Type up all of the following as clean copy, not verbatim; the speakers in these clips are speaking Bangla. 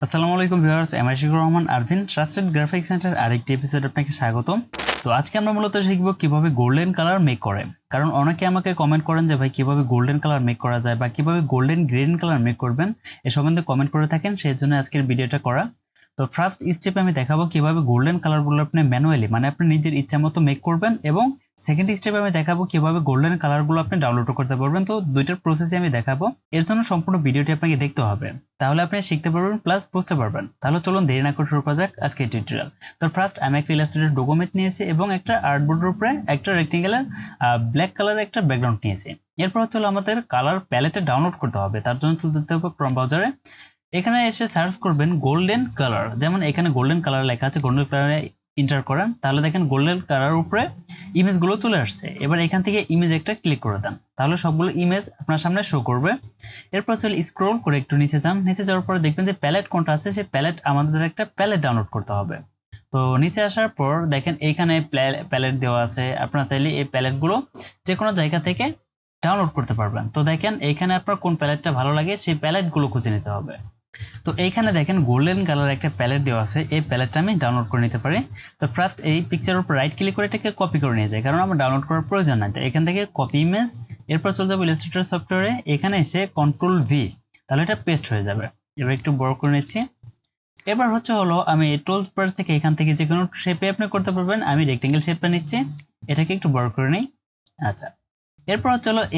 আসসালামু আলাইকুম ভিউয়ার্স, আমি Ashikur Rahman Arvin, trusted graphic centre আরেকটি এপিসোড আপনাকে স্বাগতম। তো আজকে আমরা মূলত শিখব কিভাবে গোল্ডেন কালার মেক করে। কারণ অনেকে আমাকে কমেন্ট করেন যে ভাই কিভাবে গোল্ডেন কালার মেক করা যায় বা কিভাবে গোল্ডেন গ্রিন কালার মেক করবেন, এ সম্বন্ধে কমেন্ট করে থাকেন, সেই জন্য আজকের ভিডিওটা করা। তো ফার্স্ট স্টেপে আমি দেখাবো কিভাবে গোল্ডেন কালারগুলো আপনি ম্যানুয়ালি মানে আপনি নিজের ইচ্ছা মতো মেক করবেন, এবং সেকেন্ড স্টেপে আমি দেখাবো কিভাবে গোল্ডেন কালারগুলো আপনি ডাউনলোড করতে পারবেন। তো দুইটার প্রসেসই আমি দেখাবো, এর জন্য সম্পূর্ণ ভিডিওটি আপনাকে দেখতে হবে, তাহলে আপনি শিখতে পারবেন প্লাস বুঝতে পারবেন। তাহলে চলুন দেরি না করে শুরু করা যাক আজকের টিউটোরিয়াল। তো ফার্স্ট আমি একটা ইলাস্ট্রেটর ডকুমেন্ট নিয়েছি এবং একটা আর্টবোর্ডের উপরে একটা রেক্টেঙ্গুলার ব্ল্যাক কালারের একটা ব্যাকগ্রাউন্ড নিয়েছি। এরপর হচ্ছে আমাদের কালার প্যালেটে ডাউনলোড করতে হবে, তার জন্য চলে যেতে হবে ক্রোম ব্রাউজারে। এখানে এসে সার্চ করবেন গোল্ডেন কালার, যেমন এখানে গোল্ডেন কালার লেখা আছে, গোল্ডেন কালারে ইন্টার করেন, তাহলে দেখেন গোল্ডেন কালার উপরে ইমেজগুলো চলে আসছে। এবার এখান থেকে ইমেজ একটা ক্লিক করে দেন, তাহলে সবগুলো ইমেজ আপনার সামনে শো করবে। এরপর চলে স্ক্রল করে একটু নিচে যান, নিচে যাওয়ার পরে দেখবেন যে প্যালেট কোনটা আছে, সেই প্যালেট আমাদের একটা প্যালেট ডাউনলোড করতে হবে। তো নিচে আসার পর দেখেন এইখানে প্যালেট দেওয়া আছে, আপনারা চাইলে এই প্যালেটগুলো যে কোনো জায়গা থেকে ডাউনলোড করতে পারবেন। তো দেখেন এইখানে আপনার কোন প্যালেটটা ভালো লাগে সেই প্যালেটগুলো খুঁজে নিতে হবে। তো এইখানে দেখেন গোল্ডেন কালার একটা প্যালেট দেওয়া আছে, এই প্যালেটটা আমি ডাউনলোড করে নিতে পারি। তো ফার্স্ট এই পিকচারের উপর রাইট ক্লিক করে এটাকে কপি করে নিয়ে যায়, কারণ আমার ডাউনলোড করার প্রয়োজন নাই। তো এখান থেকে কপি ইমেজ, এরপর চলে যাবো ইলাস্ট্রেটর সফটওয়্যারে, এখানে এসে কন্ট্রোল ভি, তাহলে এটা পেস্ট হয়ে যাবে। এবার একটু বড় করে নিচ্ছি। এবার হলো আমি টুলস বার থেকে এখান থেকে যে কোনো শেপে আপনি করতে পারবেন, আমি রেক্টেঙ্গেল শেপটা নিচ্ছি, এটাকে একটু বড় করে নিই। আচ্ছা, এরপর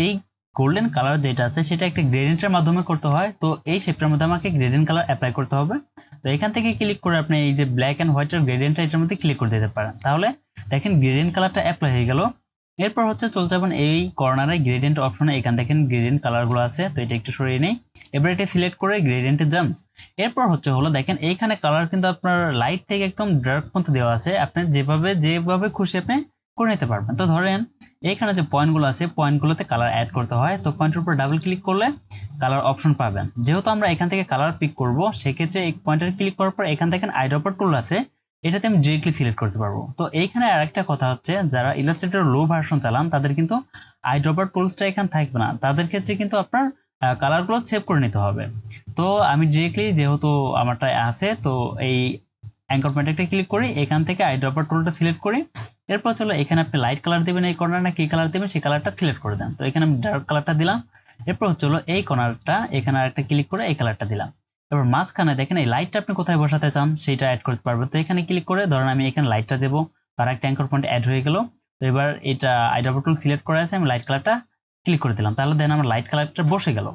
এই গোল্ডেন কালার যেটা আছে সেটা একটা গ্রেডিয়েন্টের মাধ্যমে করতে হয়। তো এই শেপটার মধ্যে আমাকে গ্রেডিয়েন্ট কালার অ্যাপ্লাই করতে হবে। তো এখান থেকে ক্লিক করে আপনি এই যে ব্ল্যাক অ্যান্ড হোয়াইটের গ্রেডিয়েন্টটা এটার মধ্যে ক্লিক করে দিতে পারেন, তাহলে দেখেন গ্রেডিয়েন্ট কালারটা অ্যাপ্লাই হয়ে গেল। এরপর চলে যাবেন এই কর্নারে গ্রেডিয়েন্ট অপশনে, এখান দেখেন গ্রেডিয়েন্ট কালারগুলো আছে, তো এটা একটু সরিয়ে নেই। এবার এটা সিলেক্ট করে গ্রেডিয়েন্টে যান। এরপর দেখেন এইখানে কালার কিন্তু আপনার লাইট থেকে একদম ডার্ক পর্যন্ত দেওয়া আছে, আপনি যেভাবে যেভাবে খুশি আপনি করে নিতে পারবেন। তো ধরেন এইখানে যে পয়েন্টগুলো আছে, পয়েন্টগুলোতে কালার অ্যাড করতে হয়, তো পয়েন্টের উপর ডাবল ক্লিক করলে কালার অপশন পাবেন। যেহেতু আমরা এখান থেকে কালার পিক করব, সেক্ষেত্রে এই পয়েন্টার ক্লিক করার পর এখান থেকে আইড্রপার টুল আছে, এটাতে আমি ডিরেক্টলি সিলেক্ট করতে পারবো। তো এইখানে আরেকটা কথা হচ্ছে, যারা ইলাস্ট্রেটর লো ভার্সন চালান তাদের কিন্তু আইড্রপার টুলসটা এখানে থাকবে না, তাদের ক্ষেত্রে কিন্তু আপনার কালারগুলো সেভ করে নিতে হবে। তো আমি ডিরেক্টলি যেহেতু আমারটা আছে, তো এই অ্যাঙ্কর পয়েন্টে একটা ক্লিক করি, এখান থেকে আইড্রপার টুলটা সিলেক্ট করি। এরপর এখানে আপনি লাইট কালার দিবেন, এই কর্নারে কি কালার দিবেন সেই কালারটা সিলেক্ট করে দেন। তো এখানে আমি ডার্ক কালারটা দিলাম। এরপর এই কর্নারটা এখানে আরেকটা ক্লিক করে এই কালারটা দিলাম। এবার মাঝখানে দেখেন এই লাইটটা আপনি কোথায় বসাতে চান সেটা অ্যাড করতে পারবেন। তো এখানে ক্লিক করে ধরেন আমি এখানে লাইটটা দেবো, তার একটা অ্যাঙ্কর পয়েন্ট অ্যাড হয়ে গেল। তো এবার এটা আইড্রপার টুল সিলেক্ট করে আছে, আমি লাইট কালারটা ক্লিক করে দিলাম, তাহলে দেন আমার লাইট কালারটা বসে গেল।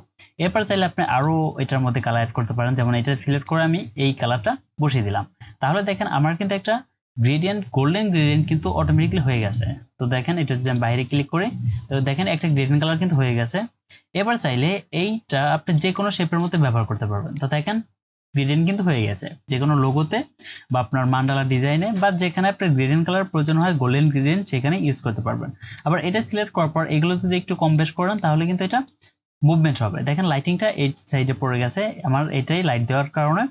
এরপর চাইলে আপনি আরো এটার মধ্যে কালার অ্যাড করতে পারেন, যেমন এটা সিলেক্ট করে আমি এই কালারটা বসিয়ে দিলাম, তাহলে দেখেন আমার কিন্তু একটা গ্রেডিয়েন্ট গোল্ডেন গ্রেডিয়েন্ট কিন্তু অটোমেটিকলি হয়ে গেছে। তো দেখেন এটা যদি আমি বাইরে ক্লিক করি, তো দেখেন একটা গ্রেডিয়েন্ট কালার কিন্তু হয়ে গেছে। এবার চাইলে এইটা আপনি যে কোনো শেপের মধ্যে ব্যবহার করতে পারবেন। তো দেখেন গ্রেডিয়েন্ট কিন্তু হয়ে গেছে, যে কোনো লোগোতে বা আপনার মান্ডালা ডিজাইনে বা যেখানে আপনার গ্রেডিয়েন্ট কালার প্রয়োজন হয় গোল্ডেন গ্রেডিয়েন্ট সেখানে ইউজ করতে পারবেন। আবার এটা সিলেক্ট করার পর এগুলো যদি একটু কম বেশ করেন, তাহলে কিন্তু এটা মুভমেন্ট হবে। দেখেন লাইটিংটা এই সাইডে পড়ে গেছে, আমার এটাই লাইট দেওয়ার কারণে।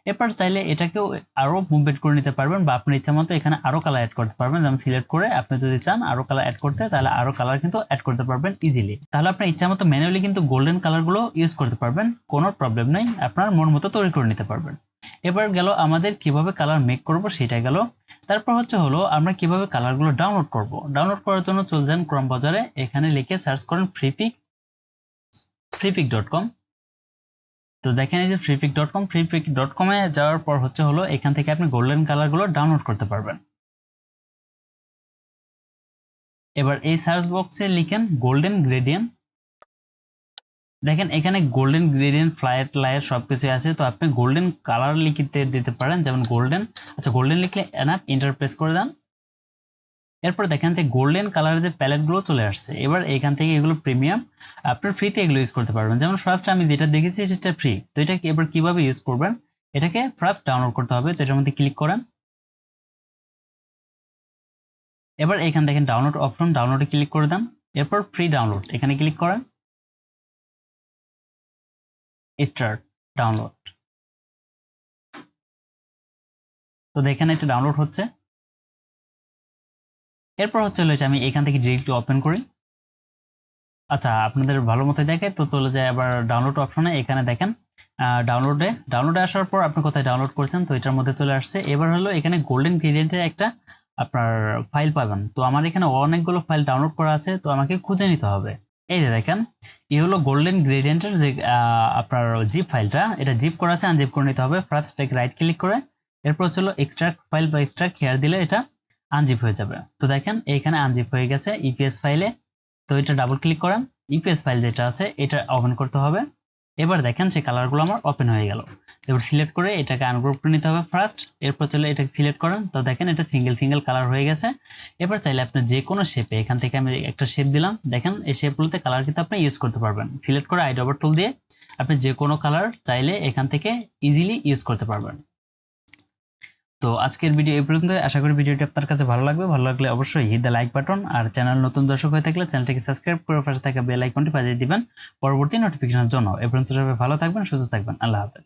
এরপর চাইলে এটাকেও আরো মুভমেন্ট করে নিতে পারবেন, বা আপনার ইচ্ছা মতো এখানে আরো কালার অ্যাড করতে পারবেন। যেমন সিলেক্ট করে আপনি যদি চান আরো কালার অ্যাড করতে, তাহলে আরো কালার কিন্তু অ্যাড করতে পারবেন ইজিলি। তাহলে আপনার ইচ্ছা মতো ম্যানুয়ালি কিন্তু গোল্ডেন কালার গুলো ইউজ করতে পারবেন, কোনো প্রবলেম নেই, আপনার মন মতো তৈরি করে নিতে পারবেন। এবার গেল আমাদের কিভাবে কালার মেক করব সেটা গেল। তারপর আমরা কিভাবে কালার গুলো ডাউনলোড করব। ডাউনলোড করার জন্য চলে যান ক্রোম ব্রাউজারে, এখানে লিখে সার্চ করেন freepik.com। তো দেখেন এই যে freepik.com এ যাওয়ার পর এখান থেকে আপনি গোল্ডেন কালার গুলো ডাউনলোড করতে পারবেন। এবার এই সার্চ বক্সে লিখেন গোল্ডেন গ্রেডিয়েন্ট। দেখেন এখানে গোল্ডেন গ্রেডিয়েন্ট ফ্লাইট লায়ার সবকিছু আছে, তো আপনি গোল্ডেন কালার লিখতে দিতে পারেন, যেমন গোল্ডেন। আচ্ছা, গোল্ডেন লিখলে এনাফ, এন্টার প্রেস করে দেন। এরপর দেখেন গোল্ডেন কালারের যে প্যালেট গুলো চলে আসছে। এবার এখান থেকে এগুলো প্রিমিয়াম, আপনার ফ্রিতে এগুলো ইউজ করতে পারবেন। যেমন ফার্স্ট আমি যেটা দেখেছি সেটা ফ্রি। তো এটা এবার কিভাবে ইউজ করবেন, এটাকে ফার্স্ট ডাউনলোড করতে হবে। তো এটার মধ্যে ক্লিক করেন। এবার এখান দেখেন ডাউনলোড অপশন, ডাউনলোডে ক্লিক করে দেন। এরপর ফ্রি ডাউনলোড এখানে ক্লিক করেন, স্টার্ট ডাউনলোড। তো দেখেন এটা ডাউনলোড হচ্ছে। এরপর আমি এখান থেকে ডিরেক্টলি ওপেন করি। আচ্ছা, আপনাদের ভালো মতো দেখে তো চলে যায় আবার ডাউনলোড অপশনে, এখানে দেখেন ডাউনলোডে আসার পর আপনি কোথায় ডাউনলোড করেছেন, তো এটার মধ্যে চলে আসছে। এবার হলো এখানে গোল্ডেন গ্রেডিয়েন্টের একটা আপনার ফাইল পাবেন। তো আমার এখানে অনেকগুলো ফাইল ডাউনলোড করা আছে, তো আমাকে খুঁজে নিতে হবে। এই যে দেখেন, এই হলো গোল্ডেন গ্রেডিয়েন্টের যে আপনার জিপ ফাইলটা, এটা জিপ করা আছে, আনজিপ করে নিতে হবে। ফার্স্ট রাইট ক্লিক করে এরপর হলো এক্সট্রাক্ট ফাইল বা এক্সট্রাক্ট হেয়ার দিলে এটা আনজিপ হয়ে যাবে। তো দেখেন এইখানে আনজিপ হয়ে গেছে ইপিএস ফাইলে। তো এটা ডাবল ক্লিক করেন, ইপিএস ফাইল যেটা আছে এটা ওপেন করতে হবে। এবার দেখেন সেই কালারগুলো আমার ওপেন হয়ে গেল। এবার সিলেক্ট করে এটাকে আনগ্রুপ করে নিতে হবে ফার্স্ট। এরপর চলে এটাকে সিলেক্ট করেন, তো দেখেন এটা সিঙ্গেল কালার হয়ে গেছে। এবার চাইলে আপনি যে কোনো শেপে, এখান থেকে আমি একটা শেপ দিলাম, দেখেন এই শেপগুলোতে কালার কিন্তু আপনি ইউজ করতে পারবেন। সিলেক্ট করে আইডবার টুল দিয়ে আপনি যে কোনো কালার চাইলে এখান থেকে ইজিলি ইউজ করতে পারবেন। তো আজকের ভিডিও এই পর্যন্ত। আশা করি ভিডিওটি আপনার কাছে ভালো লাগবে। ভালো লাগলে অবশ্যই হিট দ্য লাইক বাটন, আর চ্যানেল নতুন দর্শক হয়ে থাকলে চ্যানেলটিকে সাবস্ক্রাইব করে পাশে থাকা বেল আইকনটি বাজিয়ে দিবেন পরবর্তী নোটিফিকেশনের জন্য। এ পর্যন্ত সবাই ভালো থাকবেন, সুস্থ থাকবেন। আল্লাহ হাফেজ।